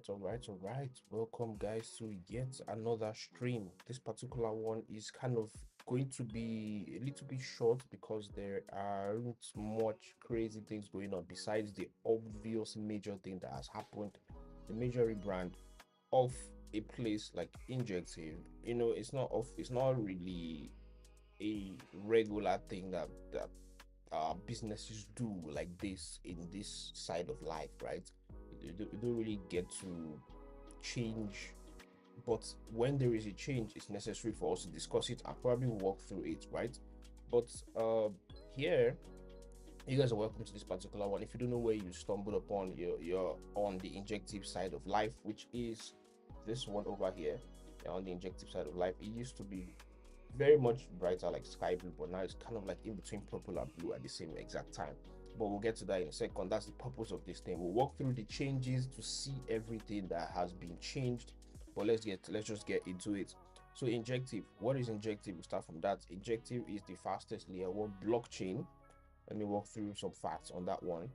All right. Welcome, guys, to yet another stream. This particular one is kind of going to be a little bit short because there aren't much crazy things going on besides the obvious major thing that has happened, the major rebrand of a place like Injective. It's not really a regular thing that businesses do like this in this side of life, right? You don't really get to change, but when there is a change, it's necessary for us to discuss it and probably walk through it, right? But here, you guys are welcome to this particular one. If you don't know where you stumbled upon, you're on the Injective side of life, which is this one over here. You're on the Injective side of life. It used to be very much brighter like sky blue, but now it's kind of like in between purple and blue at the same exact time. But we'll get to that in a second. That's the purpose of this thing. We'll walk through the changes to see everything that has been changed. But let's just get into it. So Injective, what is Injective? We'll start from that. Injective is the fastest layer one blockchain. Let me walk through some facts on that one.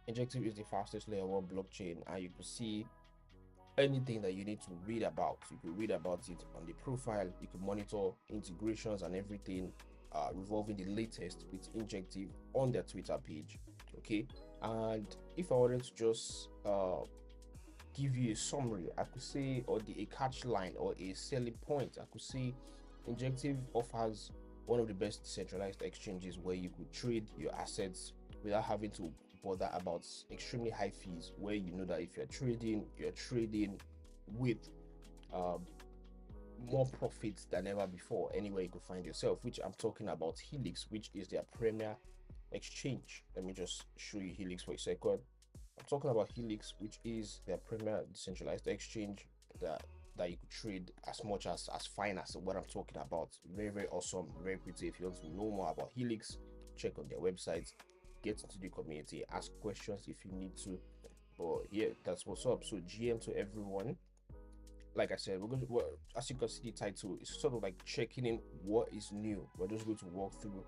Injective is the fastest layer one blockchain, and you can see anything that you need to read about. You can read about it on the profile. You can monitor integrations and everything revolving the latest with Injective on their Twitter page. Okay, and if I wanted to just give you a summary, I could say, or a catch line or a selling point, I could say Injective offers one of the best decentralized exchanges where you could trade your assets without having to bother about extremely high fees, where you know that if you're trading with more profits than ever before anywhere you could find yourself, which I'm talking about Helix, which is their premier exchange. Let me just show you Helix for a second. I'm talking about Helix, which is their premier decentralized exchange that you could trade as much as fine as what I'm talking about. Very, very awesome, very pretty. If you want to know more about Helix, check on their website, get into the community, ask questions if you need to. But yeah, that's what's up. So GM to everyone. Like I said, as you can see, the title is sort of like checking in what is new. We're just going to walk through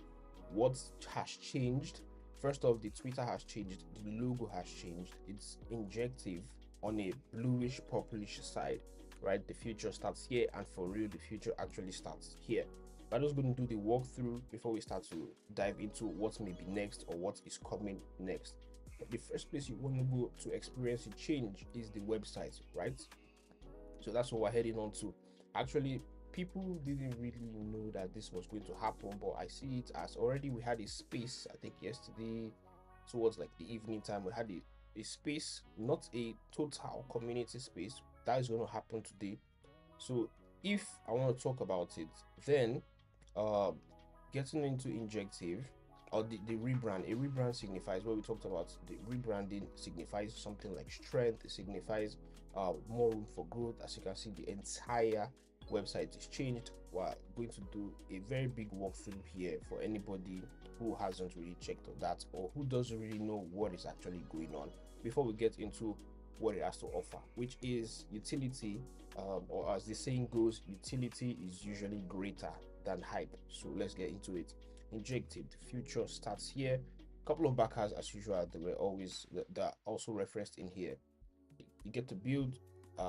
what has changed. First off, the Twitter has changed, the logo has changed. It's Injective on a bluish purplish side, right? The future starts here, and for real, the future actually starts here. I'm just going to do the walkthrough before we start to dive into what may be next or what is coming next. The first place you want to go to experience a change is the website, right? So that's what we're heading on to. Actually, people didn't really know that this was going to happen, but I see it as already we had a space, I think yesterday towards like the evening time, we had a space, not a total community space. That is going to happen today. So if I want to talk about it, then getting into Injective or the rebrand. A rebrand signifies, what we talked about, the rebranding signifies something like strength. It signifies more room for growth. As you can see, the entire website is changed. We're going to do a very big walkthrough here for anybody who hasn't really checked on that or who doesn't really know what is actually going on before we get into what it has to offer, which is utility, or as the saying goes, utility is usually greater than hype. So let's get into it. Injective, the future starts here. A couple of backers as usual, they were always that also referenced in here. You get to build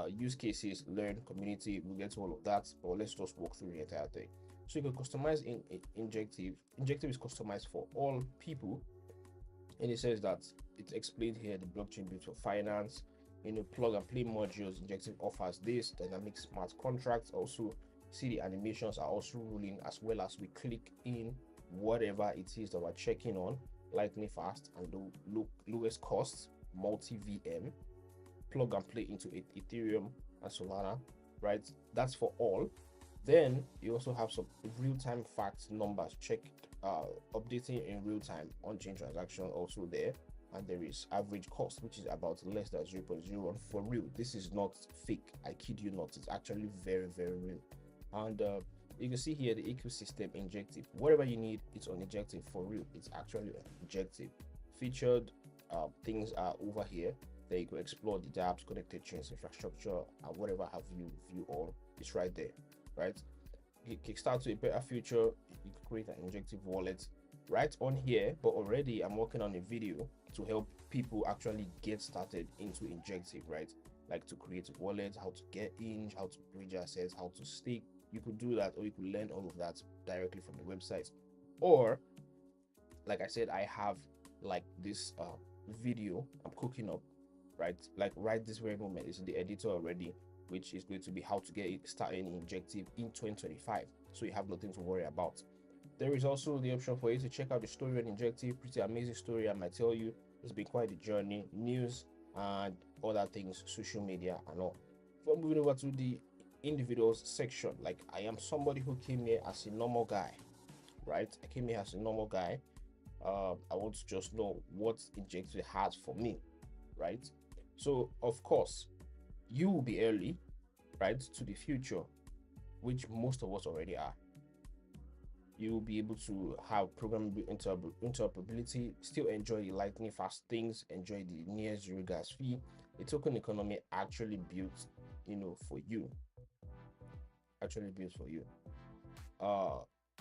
use cases, learn, community. We'll get to all of that, but let's just walk through the entire thing. So you can customize in Injective. Injective is customized for all people, and it says that it's explained here the blockchain built for finance. Plug and play modules. Injective offers this dynamic smart contracts. Also, see the animations are also ruling, as well as we click in whatever it is that we're checking on. lightning fast and lowest cost multi VM, plug and play into Ethereum and Solana, right? That's for all. Then you also have some real-time facts numbers checked, updating in real time on-chain transaction also there. And there is average cost, which is about less than 0.01 for real. This is not fake, I kid you not. It's actually very, very real. And you can see here the ecosystem injective. Whatever you need, it's on injective for real. It's actually injective. Featured things are over here. There you go, explore the dApps, connected chains, infrastructure, and whatever have you view all. It's right there, right? Kickstart to a better future. You can create an injective wallet right on here, but already I'm working on a video to help people actually get started into injective, right? Like to create a wallet, how to get in, how to bridge assets, how to stake. You could do that, or you could learn all of that directly from the website. Or like I said, I have like this video I'm cooking up, right? Like right this very moment, it's in the editor already, which is going to be how to get it started in injective in 2025, so you have nothing to worry about. There is also the option for you to check out the story on injective. Pretty amazing story, I might tell you. It's been quite a journey, news and other things, social media and all. Before moving over to the individuals section, like I am somebody who came here as a normal guy, right? I came here as a normal guy. I want to just know what injective has for me, right? So of course you will be early, right, to the future, which most of us already are. You will be able to have programmable interoperability, still enjoy the lightning fast things, enjoy the near zero gas fee. The token economy actually built, for you. Actually built for you.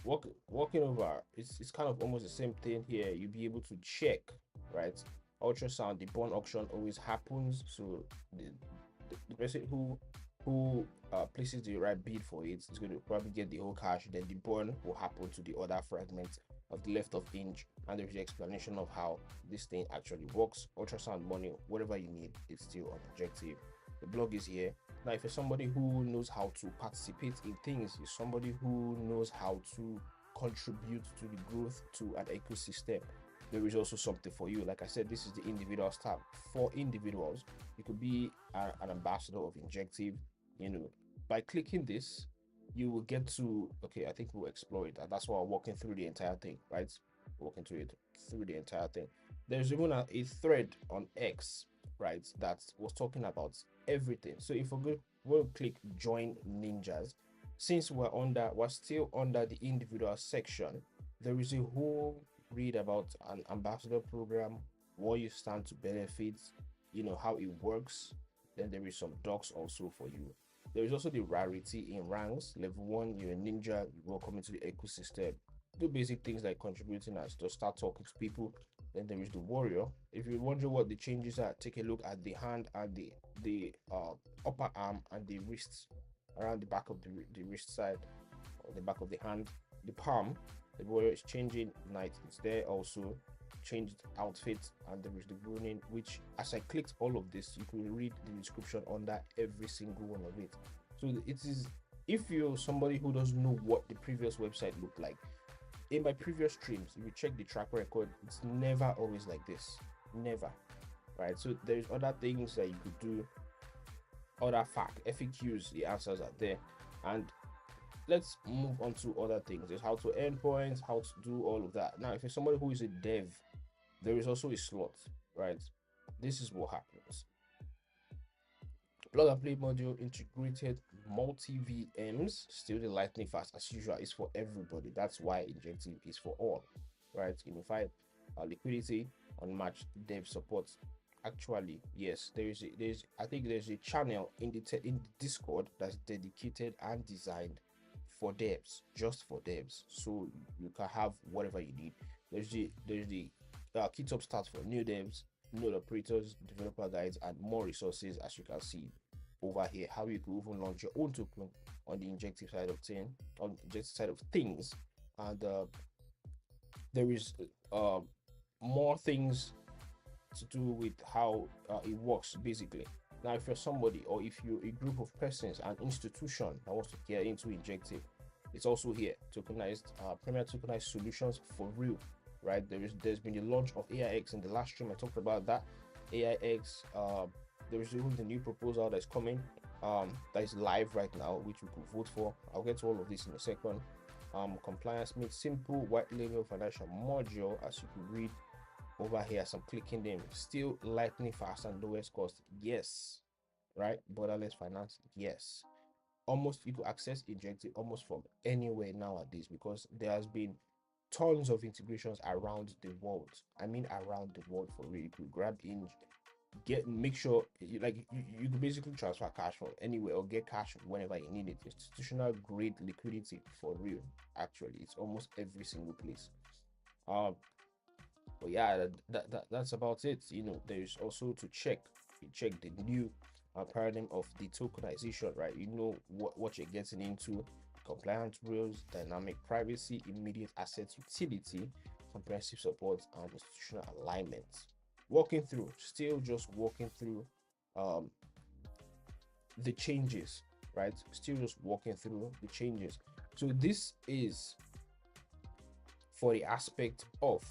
Walking over, it's kind of almost the same thing here. You'll be able to check, right? Ultrasound, the bond auction always happens, so the person who places the right bid for it is going to probably get the whole cash. Then the burn will happen to the other fragment of the left of INJ, and there's the explanation of how this thing actually works. Ultrasound money, whatever you need, it's still on objective. The blog is here. Now if you're somebody who knows how to participate in things, you're somebody who knows how to contribute to the growth to an ecosystem, there is also something for you. Like I said, this is the individuals tab. For individuals, you could be an ambassador of injective. By clicking this, you will get to, okay, I think we'll explore it, and that's why I'm walking through the entire thing, right? Walking through the entire thing. There's even a thread on X, right, that was talking about everything. So if we'll click join ninjas, since we're still under the individual section, there is a whole read about an ambassador program, what you stand to benefit, how it works. Then there is some docs also for you. There is also the rarity in ranks. Level 1, you're a ninja, you're welcome into the ecosystem. Do basic things like contributing as to start talking to people. Then there is the warrior. If you're wondering what the changes are, take a look at the hand and the upper arm and the wrists, around the back of the wrist side, or the back of the hand. The palm, the warrior is changing night. It's there also. Changed outfit, and there is the runing, which as I clicked all of this, you can read the description under every single one of it. So it is, if you're somebody who doesn't know what the previous website looked like, in my previous streams, if you check the track record, it's never always like this. Never. Right? So there's other things that you could do, other FAQs, the answers are there. And let's move on to other things. There's how to earn points, how to do all of that. Now if you're somebody who is a dev, there is also a slot, right? This is what happens. Plug and play module, integrated multi VMs, still the lightning fast as usual. Is for everybody. That's why injective is for all, right? Unified liquidity, unmatched dev support. Actually, yes, I think there's a channel in the Discord that's dedicated and designed for devs, just for devs, so you can have whatever you need. There's the GitHub stats for new devs, node operators, developer guides, and more resources, as you can see over here. How you can even launch your own token on the injective side of things, and there is more things to do with how it works basically. Now, if you're somebody, or if you're a group of persons, an institution that wants to get into injective, it's also here. Tokenized, premier tokenized solutions for real, right? There's been the launch of AIX in the last stream. I talked about that. AIX, there is even the new proposal that's coming, that is live right now, which we could vote for. I'll get to all of this in a second. Compliance made simple, white label financial module, as you can read over here as I'm clicking them. Still lightning fast and lowest cost, yes, right? Borderless finance, yes. Almost you could access Injective almost from anywhere nowadays, because there has been tons of integrations around the world. I mean around the world, for real. You could grab in, make sure you could basically transfer cash from anywhere or get cash whenever you need it. Institutional grade liquidity, for real. Actually, it's almost every single place. But yeah, that's about it. There's also to check the new paradigm of the tokenization, right? What you're getting into: compliance rules, dynamic privacy, immediate asset utility, comprehensive support, and institutional alignment. Still just walking through the changes, right? Still just walking through the changes. So this is for the aspect of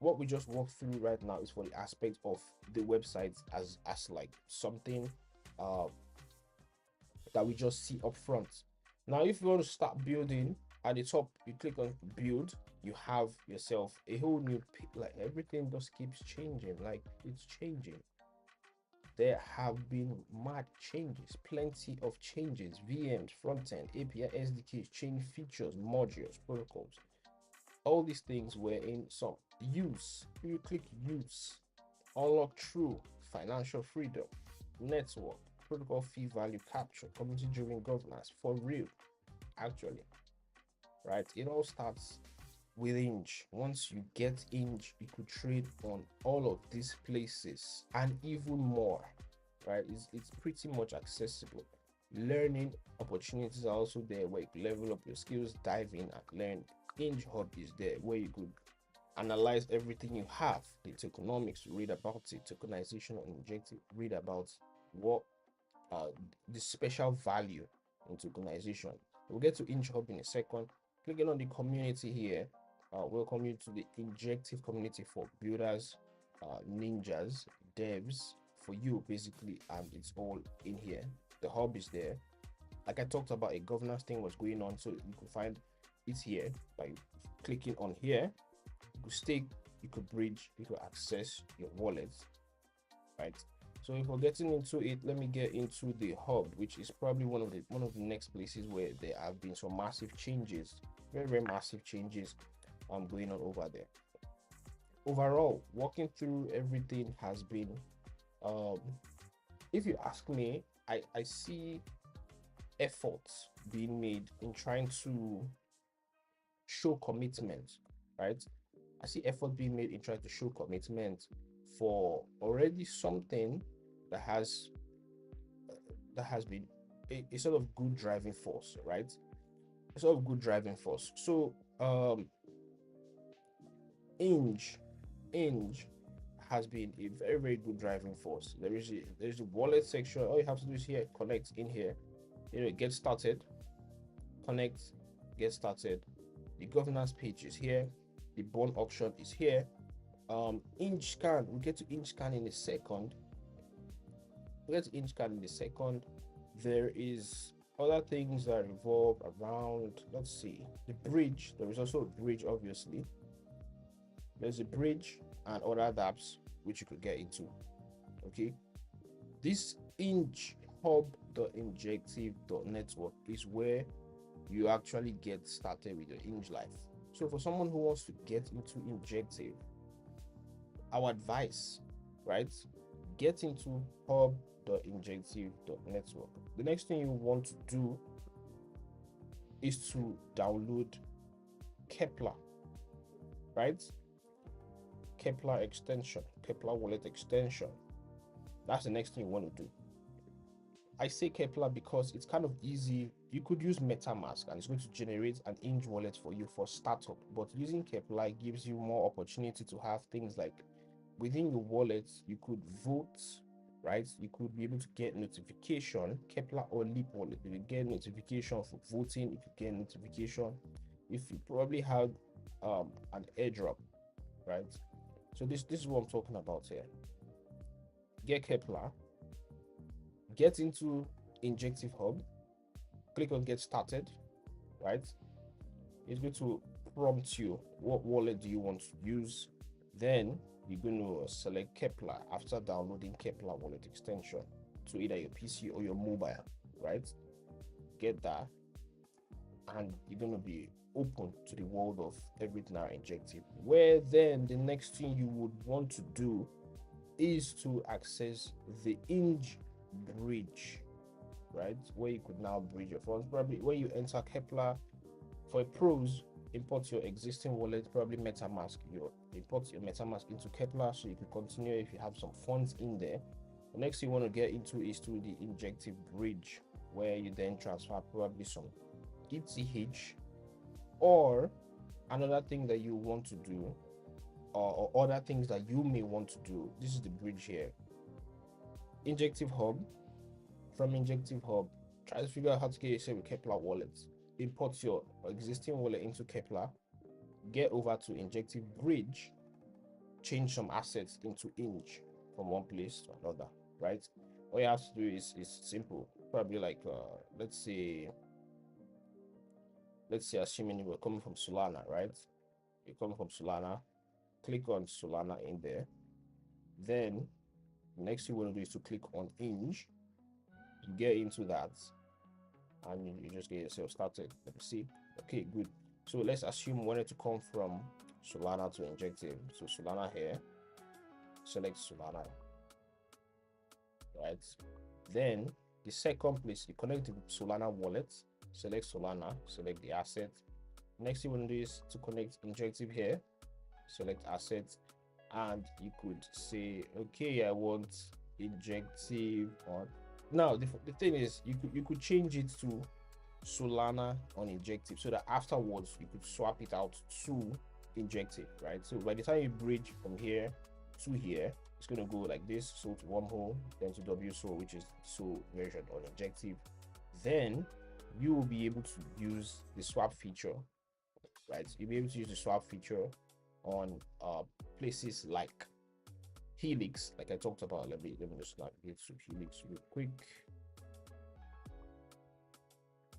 what we just walked through right now is for the aspect of the website as like something that we just see up front. Now, if you want to start building, at the top you click on build, you have yourself a whole new like everything just keeps changing, like it's changing. There have been mad changes, plenty of changes: VMs, front-end, API, SDKs, change features, modules, protocols. All these things were in some use. You click use, unlock true financial freedom, network, protocol fee value capture, community driven governance, for real, actually, right? It all starts with INJ. Once you get INJ, you could trade on all of these places and even more, right? It's pretty much accessible. Learning opportunities are also there, where you level up your skills, dive in and learn. INJ Hub is there, where you could analyze everything you have. The tokenomics, read about it. Tokenization and Injective, read about what the special value in tokenization. We'll get to INJ Hub in a second. Clicking on the community here, welcome you to the Injective community for builders, ninjas, devs, for you basically, and it's all in here. The hub is there. Like I talked about, a governance thing was going on, so you can find it here by clicking on here. You could stake, you could bridge, you could access your wallets, right? So if we're getting into it, let me get into the hub, which is probably one of the next places where there have been some massive changes, very massive changes going on over there. Overall, walking through everything has been, if you ask me, I see efforts being made in trying to show commitment, right? I see effort being made in trying to show commitment for already something that has been a sort of good driving force, right? A sort of good driving force. So INJ has been a very good driving force. There's a wallet section. All you have to do is here, connect in here, get started, connect, get started. The governance page is here, the bond auction is here. INJ scan, we'll get to INJ scan in a second. There is other things that revolve around, let's see, the bridge. There is also a bridge, obviously. There's a bridge and other dApps which you could get into. Okay, this INJ hub.injective.network is where you actually get started with your INJ life. So for someone who wants to get into Injective, our advice, right, get into hub.injective.network. The next thing you want to do is to download Kepler, right? Kepler extension, Kepler wallet extension. That's the next thing you want to do. I say Kepler because it's kind of easy. You could use MetaMask and it's going to generate an INJ wallet for you for startup, but using Kepler gives you more opportunity to have things like within your wallet, you could vote, right? You could be able to get notification. Kepler or Leap wallet, you will get notification for voting. You could get notification if you probably have an airdrop, right? So this is what I'm talking about here. Get Kepler, get into Injective Hub, click on Get Started, right? It's going to prompt you what wallet do you want to use. Then you're going to select Kepler after downloading Kepler wallet extension to either your PC or your mobile, right? Get that, and you're going to be open to the world of everything are Injective, where then the next thing you would want to do is to access the INJ bridge, right? Where you could now bridge your funds. Probably when you enter Kepler for pros, import your existing wallet, probably MetaMask. You import your MetaMask into Kepler so you can continue if you have some funds in there. The next thing you want to get into is to the Injective bridge, where you then transfer probably some ETH or another thing that you want to do, or other things that you may want to do. This is the bridge here. Injective Hub. From Injective Hub, try to figure out how to get yourself a Kepler wallet. Import your existing wallet into Kepler, get over to Injective bridge, change some assets into INJ from one place to another, right? All you have to do is simple. Probably like let's say assuming you were coming from Solana, right? You're coming from Solana, click on Solana in there. Then next you want to do is to click on INJ. You get into that and you just get yourself started. Let me see. Okay, good. So let's assume we wanted to come from Solana to Injective. So Solana here, select Solana, right? Then the second place, you connect the Solana wallet, select Solana, select the asset. Next thing you want to do is to connect Injective here, select asset, and you could say, okay, I want Injective on. Now the thing is, you could change it to Solana on Injective so that afterwards you could swap it out to Injective, right? So by the time you bridge from here to here, it's going to go like this: so to wormhole, then to WSO, which is so version on Injective. Then you will be able to use the swap feature, right? You'll be able to use the swap feature on places like Helix, like I talked about. Let me just navigate to Helix real quick.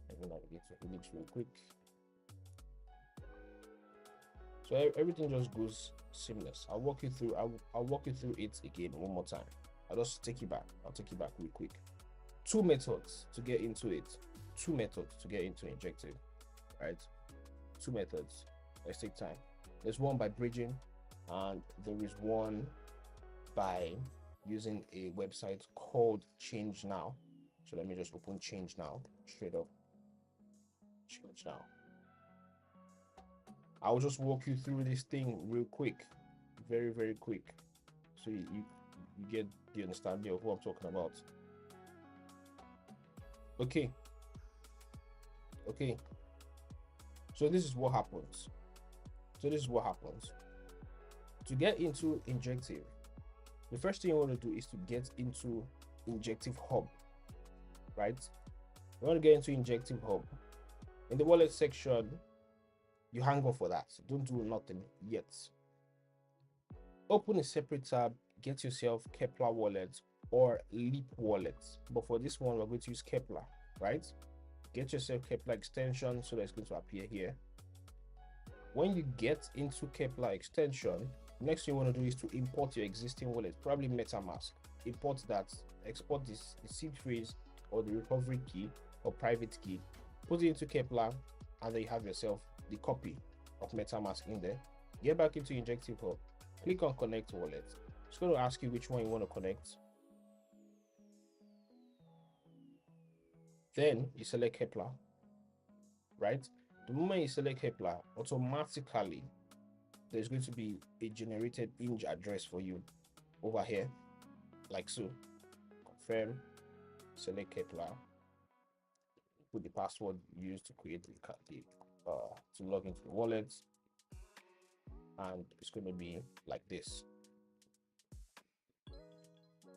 Let me navigate to Helix real quick. So everything just goes seamless. I'll walk you through. I'll walk you through it again one more time. I'll just take you back. I'll take you back real quick. Two methods to get into it. Two methods to get into Injective, right? Two methods. Let's take time. There's one by bridging, and there is one by using a website called Change Now. So let me just open Change Now straight up. Change Now. I'll just walk you through this thing real quick, very quick, so you get the understanding of what I'm talking about. Okay. So this is what happens. To get into Injective, the first thing you want to do is to get into Injective Hub, right? You want to get into Injective Hub. In the wallet section, you hang on for that. So don't do nothing yet. Open a separate tab, get yourself Kepler wallet or Leap wallet. But for this one, we're going to use Kepler, right? Get yourself Kepler extension, so that's going to appear here. When you get into Kepler extension, next thing you want to do is to import your existing wallet, probably MetaMask. Import that, export the seed phrase or the recovery key or private key, put it into Kepler, and then you have yourself the copy of MetaMask in there. Get back into Injective Hub, click on Connect Wallet. It's going to ask you which one you want to connect. Then you select Kepler, right? The moment you select Kepler, automatically there's going to be a generated INJ address for you over here, like so. Confirm, select Kepler, put the password you used to create to log into the wallet, and it's going to be like this.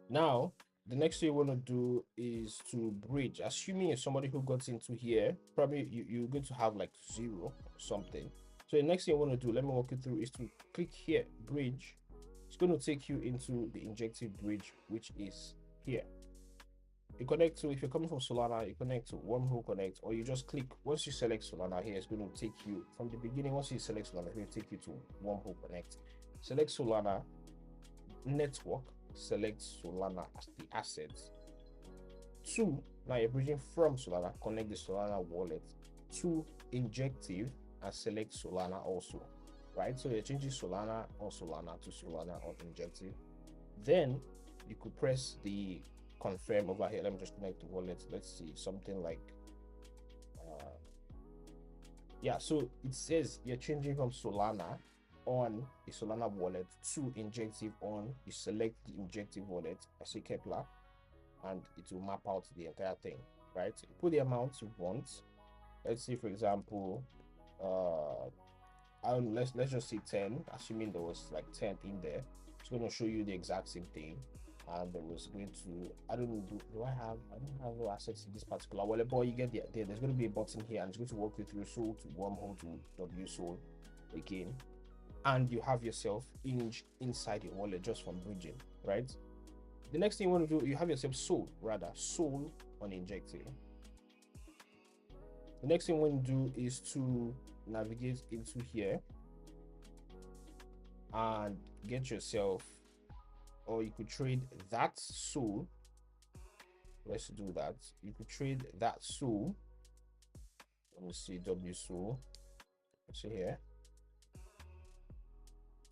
Now the next thing you want to do is to bridge. Assuming you're somebody who got into here, probably you're going to have like 0 or something. So the next thing you want to do, let me walk you through, is to click here, bridge. It's going to take you into the injective bridge, which is here. You connect to, if you're coming from Solana, you connect to Wormhole Connect, or you just click, once you select Solana here, it's going to take you from the beginning. Once you select Solana, it's going to take you to Wormhole Connect. Select Solana network, select Solana as the asset. Two, now you're bridging from Solana, connect the Solana wallet to Injective and select Solana also, right? So you're changing Solana or Solana to Solana or Injective. Then you could press the confirm over here. Let me just connect the wallet. Let's see, something like yeah, so it says you're changing from Solana on the Solana wallet to Injective on. You select the Injective wallet, I say Kepler, and it will map out the entire thing, right? You put the amount you want. Let's say, for example, let's just say 10, assuming there was like 10 in there. It's going to show you the exact same thing. And there was going to, I don't know, I don't have no access to this particular wallet, but you get the idea. There's going to be a button here, and it's going to walk you through Sol to Wormhole to W Sol again, and you have yourself inside your wallet just from bridging, right? The next thing you want to do, you have yourself Sol on Injective. The next thing you want to do is to navigate into here and get yourself, or you could trade that Sol. Let's do that. You could trade that Sol. Let me see, W Sol. Let's see here.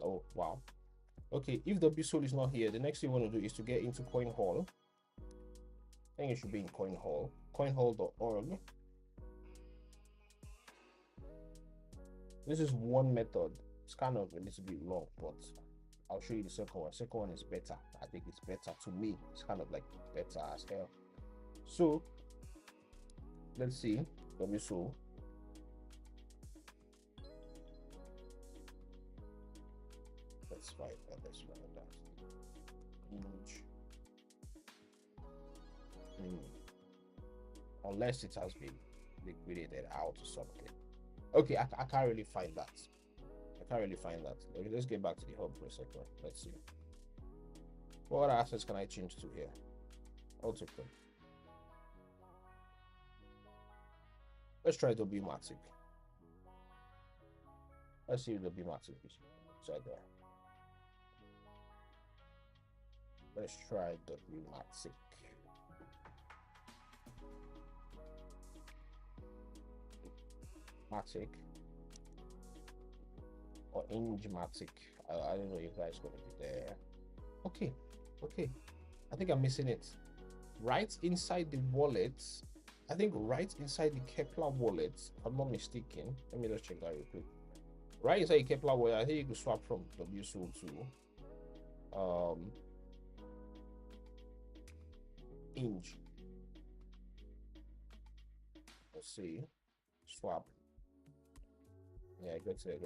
Oh wow. Okay, if W Sol is not here, the next thing you want to do is to get into CoinHall. I think it should be in CoinHall. CoinHall.org. This is one method. It's kind of a little bit long, but I'll show you the second one. Second one is better. I think it's better to me. It's kind of like better as hell. So let's see. WSO. Let's find that. Image. Unless it has been liquidated out or something. Okay, I can't really find that. Okay, let's get back to the hub for a second. Let's see. What other assets can I change to here? Autocon. Let's try WMatic. Let's see if WMatic is inside there. Let's try WMatic. Matic or INJ. I don't know if that's going to be there. Okay. I think I'm missing it. Right inside the wallet, I think right inside the Kepler wallet, if I'm not mistaken. Let me just check that real quick. Right inside the Kepler wallet, I think you can swap from WSOL to INJ. Let's see. Swap. Yeah, go to it.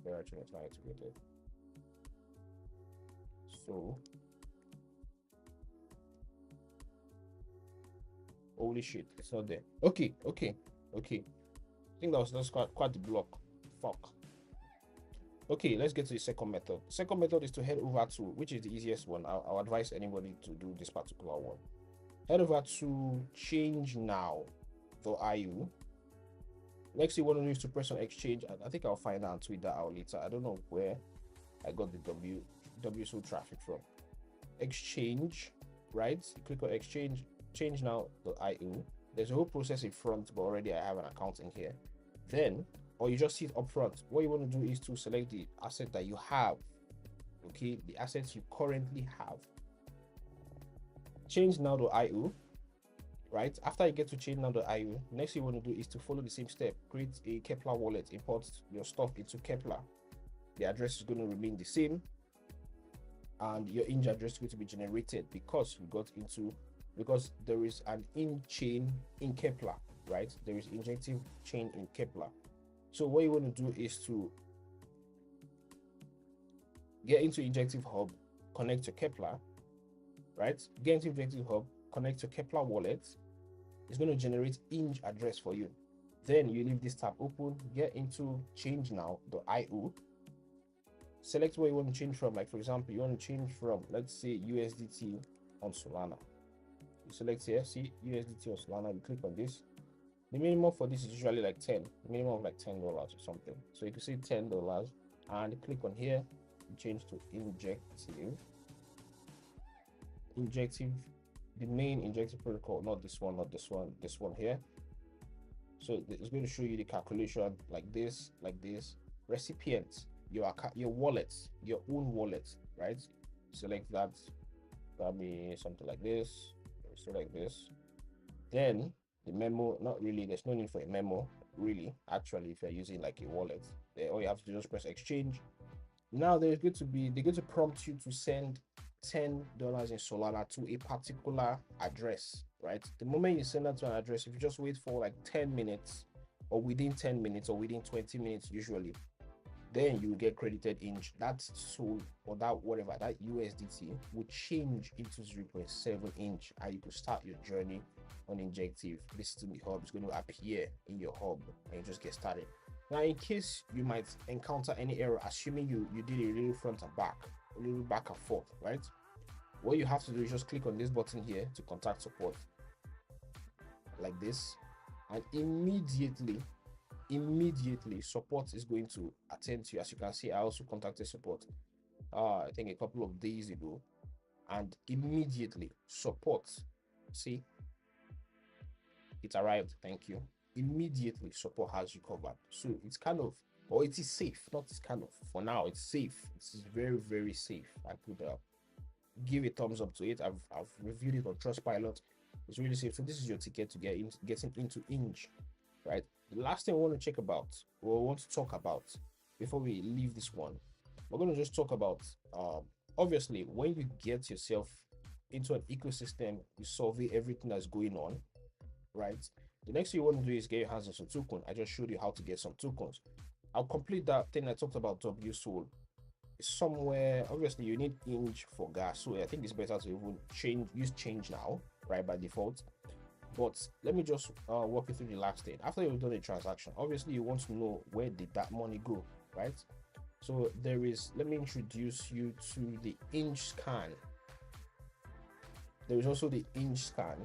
They're actually trying to get it. So, holy shit, it's not there. Okay. I think that's quite the block. Fuck. Okay, let's get to the second method. Second method is to head over to, which is the easiest one. I'll advise anybody to do this particular one. Head over to change now.io. Next thing you want to do is to press on exchange. I think I'll find out and tweet that out later. I don't know where I got the WSO traffic from. Exchange, right? Click on exchange, change now.io. There's a whole process in front, but already I have an account in here. Then, or you just see it up front. What you want to do is to select the asset that you have. Okay, the assets you currently have. Change now.io. Right after you get to change now.io, next thing you want to do is to follow the same step. Create a Kepler wallet, import your stuff into Kepler. The address is going to remain the same, and your INJ address is going to be generated because there is an in-chain in Kepler, right? There is injective chain in Kepler. So what you want to do is to get into Injective Hub, connect to Kepler, right? Get into Injective Hub, connect to Kepler wallet. It's going to generate INJ address for you. Then you leave this tab open, get into change now.io, select what you want to change from. Like for example, you want to change from, let's say, USDT on Solana. You select here, see USDT on Solana, you click on this. The minimum for this is usually like 10, minimum of like $10 or something. So you can see $10 and click on here, you change to injective, the main injective protocol, not this one, this one here. So it's going to show you the calculation like this. Recipient, your account, your wallet, your own wallet, right? Select that. That'll be something like this. Select this. Then the memo, not really, there's no need for a memo, really. Actually, if you're using like a wallet, all you have to do is just press exchange. Now they're going to prompt you to send $10 in Solana to a particular address, right? The moment you send that to an address, if you just wait for like 10 minutes or within 10 minutes or within 20 minutes usually, then you will get credited INJ. That SOL or that whatever, that USDT will change into 0.7 INJ, and you could start your journey on Injective. Visiting the hub is going to appear in your hub and you just get started. Now, in case you might encounter any error, assuming you did a little front and back, a little back and forth, right? What you have to do is just click on this button here to contact support, like this, and immediately support is going to attend to you. As you can see, I also contacted support I think a couple of days ago, and immediately support, see, it arrived. Thank you. Immediately support has you covered. So it's kind of, or it is safe, not it's kind of, for now it's safe. It's very, very safe. I could give a thumbs up to it. I've reviewed it on Trustpilot. It's really safe. So this is your ticket to getting into INJ, right? The last thing I want to check about, or want to talk about before we leave this one, we're going to just talk about obviously when you get yourself into an ecosystem, you survey everything that's going on, right? The next thing you want to do is get your hands on some tokens. I just showed you how to get some tokens. I'll complete that thing I talked about WSOL somewhere. Obviously you need INJ for gas, so I think it's better to even use change now, right, by default. But let me just walk you through the last thing. After you've done a transaction, obviously you want to know where did that money go, right? So there is, let me introduce you to the INJ scan. There is also the INJ scan.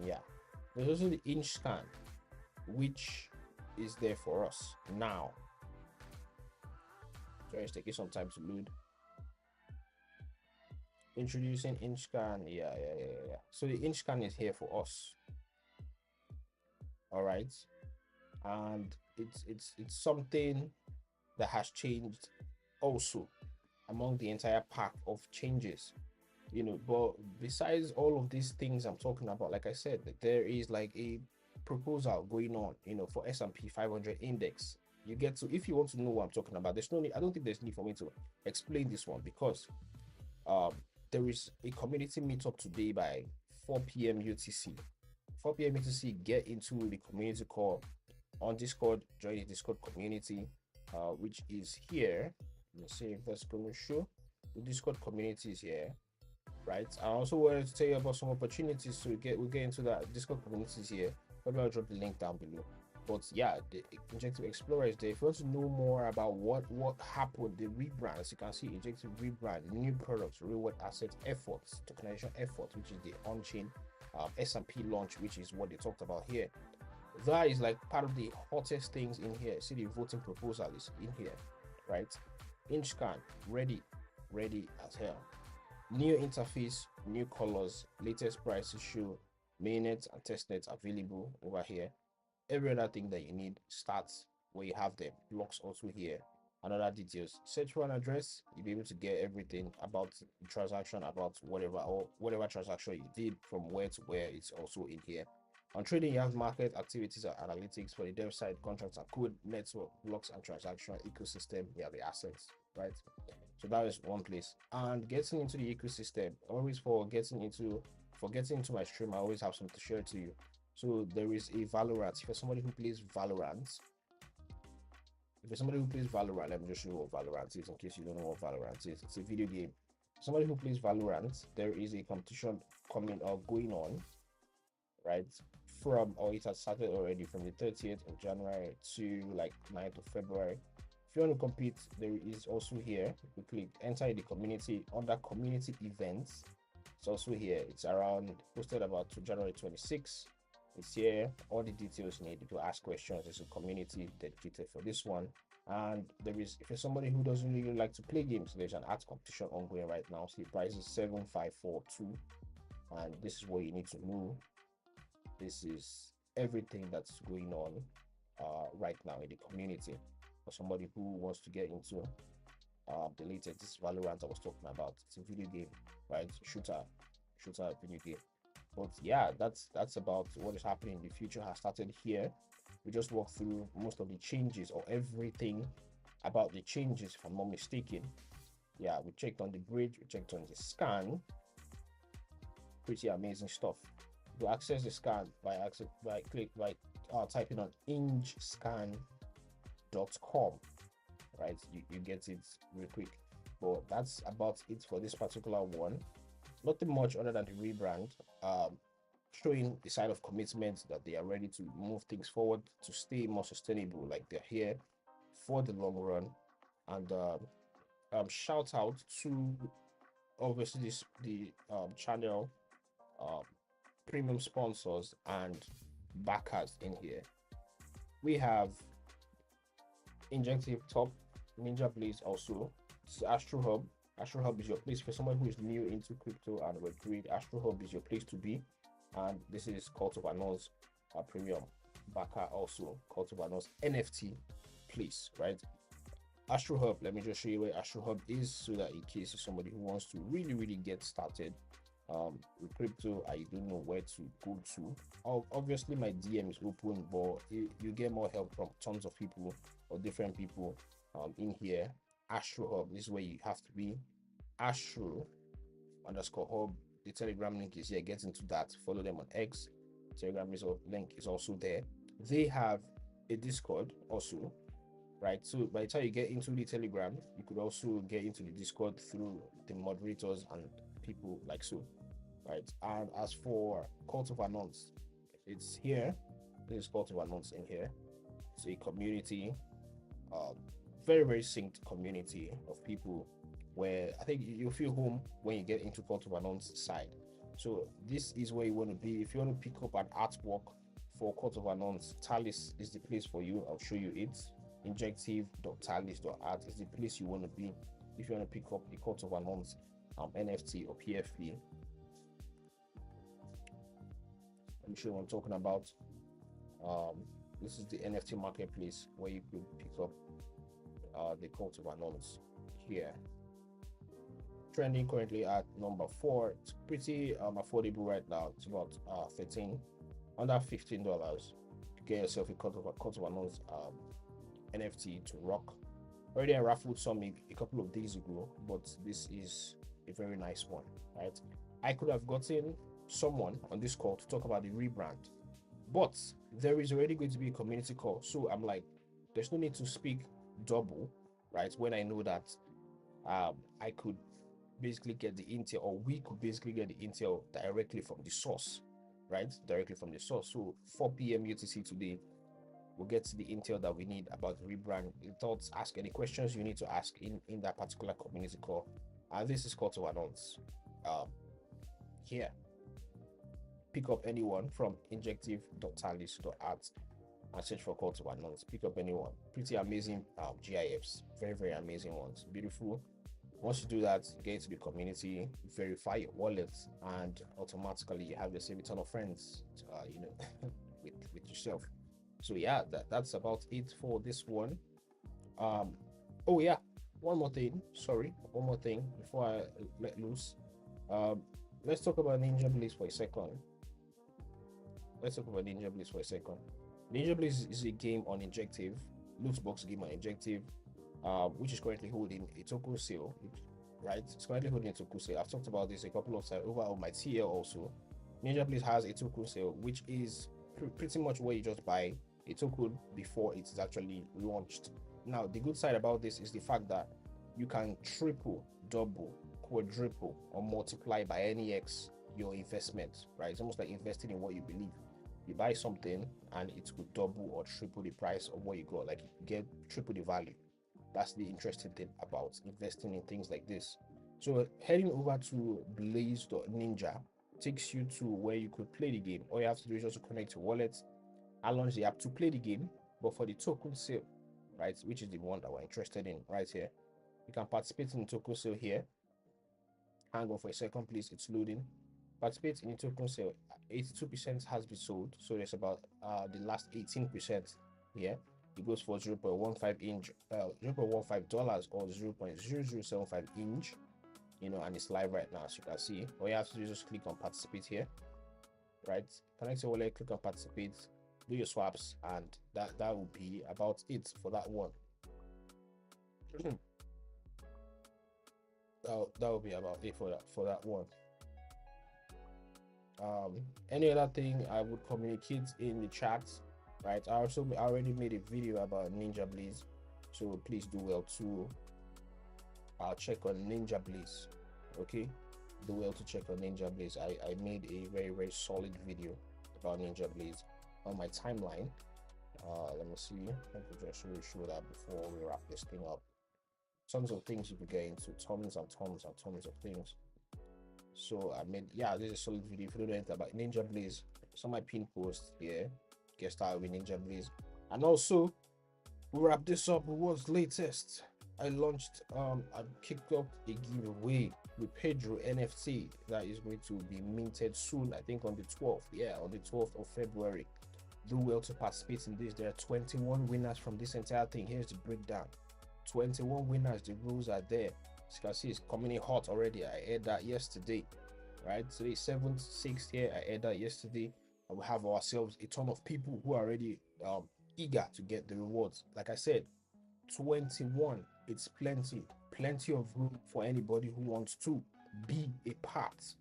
Yeah, there's also the INJ scan, which is there for us now. Sorry, it's taking some time to load. Introducing INJ scan. Yeah. So the INJ scan is here for us. All right, and it's something that has changed also among the entire pack of changes, you know. But besides all of these things I'm talking about, like I said, there is like a proposal going on, you know, for S&P 500 index. You get to, if you want to know what I'm talking about, there's no need, I don't think there's need for me to explain this one, because there is a community meetup today by 4 p.m. UTC. 4 p.m. UTC, get into the community call on Discord, join the Discord community, which is here. Let's see if that's going to show. The Discord community is here, right? I also wanted to tell you about some opportunities, so we'll get into that. Discord communities here. Maybe I'll drop the link down below. But yeah, the Injective Explorer is there. If you want to know more about what happened, the rebrand, as you can see, Injective rebrand, new products, reward assets, efforts, tokenization efforts, which is the on-chain S&P launch, which is what they talked about here. That is like part of the hottest things in here. See, the voting proposal is in here, right? INJ scan, ready as hell. New interface, new colors, latest prices show, mainnet and testnet available over here. Every other thing that you need starts where you have them. Blocks also here, and other details. Search for an address, you'll be able to get everything about the transaction, about whatever transaction you did from where to where. It's also in here. On trading, you have market activities and analytics. For the dev side, contracts and code, network, blocks and transaction ecosystem. You have the assets, right? So that is one place. And getting into the ecosystem, always for getting into my stream, I always have something to share to you. So there is a Valorant. If you're somebody who plays Valorant, let me just show you what Valorant is in case you don't know what Valorant is. It's a video game. Somebody who plays Valorant, there is a competition going on right? From, or it has started already from the 30th of January to like 9th of February. If you want to compete, there is also here. You click enter the community under community events. It's also here. It's around posted about to January 26th. It's here. All the details you need to ask questions. There's a community dedicated for this one. And there is, if you're somebody who doesn't really like to play games, there's an art competition ongoing right now. So the price is 7542, and this is what you need to know. This is everything that's going on right now in the community for somebody who wants to get into the latest. This Valorant I was talking about. It's a video game, right? Shooter video game. But yeah, that's about what is happening. The future has started here. We just walked through most of the changes or everything about the changes, if I'm not mistaken. Yeah, we checked on the bridge, we checked on the scan. Pretty amazing stuff. To access the scan by typing on injscan.com, right? You get it real quick. But that's about it for this particular one. Nothing much other than the rebrand, showing the side of commitment that they are ready to move things forward to stay more sustainable, like they're here for the long run. And shout out to obviously the channel um, premium sponsors and backers in here. We have Injective Top, Ninja Blaze also. This is Astro Hub. Astro Hub is your place for someone who is new into crypto and Web3. Astro Hub is your place to be. And this is Call to Announce, premium backer also. Call to Announce NFT place, right? Astro Hub, let me just show you where Astro Hub is so that in case you're somebody who wants to really get started with crypto, I don't know where to go to. Obviously my DM is open, but you get more help from tons of people or different people in here. Astro Hub, this is where you have to be. Astro underscore hub. The Telegram link is here. Get into that. Follow them on X. Telegram link is also there. They have a Discord also, right? So by the time you get into the Telegram, you could also get into the Discord through the moderators and people like so, right? And as for Call to Announce, it's here. This is Call to Announce in here. It's a community, very synced community of people where I think you feel home when you get into Call to Announce side. So this is where you want to be. If you want to pick up an artwork for Call to Announce, Talis is the place for you. I'll show you it. Injective.talis.art is the place you want to be if you want to pick up a Call to Announce NFT or PFP. Let me show you what I'm talking about. This is the NFT marketplace where you could pick up the Call to Announce here. Trending currently at number 4. It's pretty affordable right now. It's about 13, under $15 to get yourself a Call to Announce NFT to rock. Already I raffled some a couple of days ago, but this is a very nice one, right? I could have gotten someone on this call to talk about the rebrand, but there is already going to be a community call, so I'm like, there's no need to speak double, right? When I know that I could basically get the intel, or we could basically get the intel directly from the source, right? Directly from the source. So 4 p.m. UTC today, we'll get to the intel that we need about the rebrand. Thoughts, ask any questions you need to ask in that particular community call. And this is Call to Announce. Here, pick up anyone from injective.talis.art and search for Call to Announce. Pick up anyone. Pretty amazing GIFs. Very amazing ones. Beautiful. Once you do that, get into the community, verify your wallet, and automatically you have yourself a ton of friends, with yourself. So yeah, that's about it for this one. Oh yeah, one more thing before I let loose. Let's talk about Ninja Blaze for a second. Ninja Blaze is a game on Injective, loot box game on Injective, which is currently holding a token sale, right? It's currently holding a token sale. I've talked about this a couple of times over on my TL also. Ninja Blaze has a token sale, which is pretty much where you just buy a token before it is actually launched. Now, the good side about this is the fact that you can triple, double, quadruple, or multiply by any X your investment, right? It's almost like investing in what you believe. You buy something and it could double or triple the price of what you got, like you get triple the value. That's the interesting thing about investing in things like this. So heading over to Blaze.ninja takes you to where you could play the game. All you have to do is just connect your wallet and launch the app to play the game. But for the token sale, right, which is the one that we're interested in right here, you can participate in the token sale here. Hang on for a second, please. It's loading. Participate in the token sale. 82% has been sold, so there's about the last 18% here. It goes for 0.15 inch, $0.15 or 0.0075 inch, and it's live right now. As you can see, all you have to do is just click on participate here, right? Connect your wallet, click on participate, do your swaps, and that will be about it for that one. that will be about it for that one. Any other thing I would communicate in the chat, right? I already made a video about Ninja Blaze, so please do well to check on Ninja Blaze. Okay, do well to check on Ninja Blaze. I made a very, very solid video about Ninja Blaze on my timeline. Let me see. Let me just really show that before we wrap this thing up. Tons of things you could get into, tons and tons and tons of things. So I made, this is a solid video. If you don't know anything about Ninja Blaze, some of my pin posts here, get started with Ninja Blaze. And also, we wrap this up with what's latest. I launched, I kicked up a giveaway with Pedro NFT that is going to be minted soon. I think on the 12th. Yeah, on the 12th of February. Do well to participate in this. There are 21 winners from this entire thing. Here's the breakdown. 21 winners. The rules are there. As you can see, it's coming in hot already. I aired that yesterday, right? Today 7th, 6th here. I aired that yesterday, and we have ourselves a ton of people who are already eager to get the rewards. Like I said, 21. It's plenty of room for anybody who wants to be a part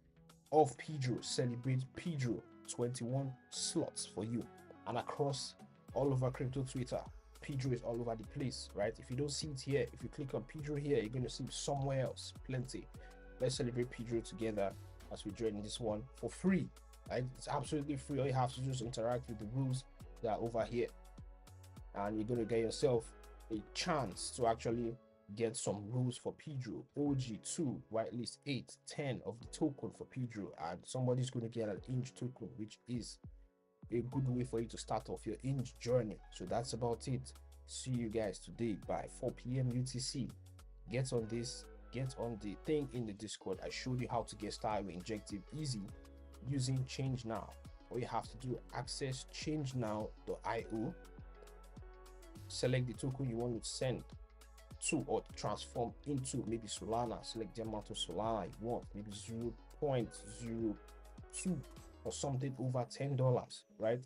of Pedro. Celebrate Pedro. 21 slots for you, and across all over crypto Twitter. Pedro is all over the place, right? If you don't see it here, if you click on Pedro here, you're going to see it somewhere else. Plenty. Let's celebrate Pedro together as we join this one for free, right? It's absolutely free. All you have to do is interact with the rules that are over here, and you're going to get yourself a chance to actually get some rules for Pedro. OG2, whitelist 8, 10 of the token for Pedro, and somebody's going to get an INJ token, which is a good way for you to start off your INJ journey. So that's about it. See you guys today by 4 p.m. UTC. Get on this, get on the thing in the Discord. I showed you how to get started with Injective easy using Change Now. All you have to do, access changenow.io, select the token you want to send to or transform into, maybe Solana. Select the amount of Solana you want, maybe 0.02 or something over $10, right?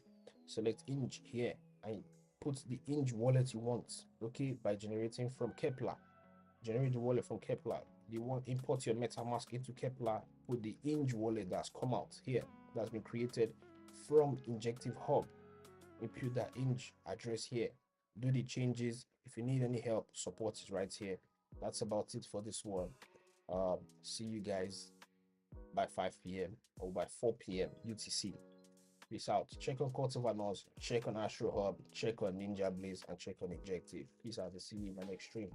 Select INJ here and put the INJ wallet you want, okay, by generating from Kepler. Generate the wallet from Kepler. You want import your MetaMask into Kepler, put the INJ wallet that's come out here, that's been created from Injective Hub. Input that INJ address here. Do the changes. If you need any help, support is right here. That's about it for this one. See you guys by 5 p.m. or by 4 p.m. UTC. Peace out. Check on Cultivanos, check on Astro Hub, check on Ninja Blaze, and check on Injective. Peace out. See you in my next stream.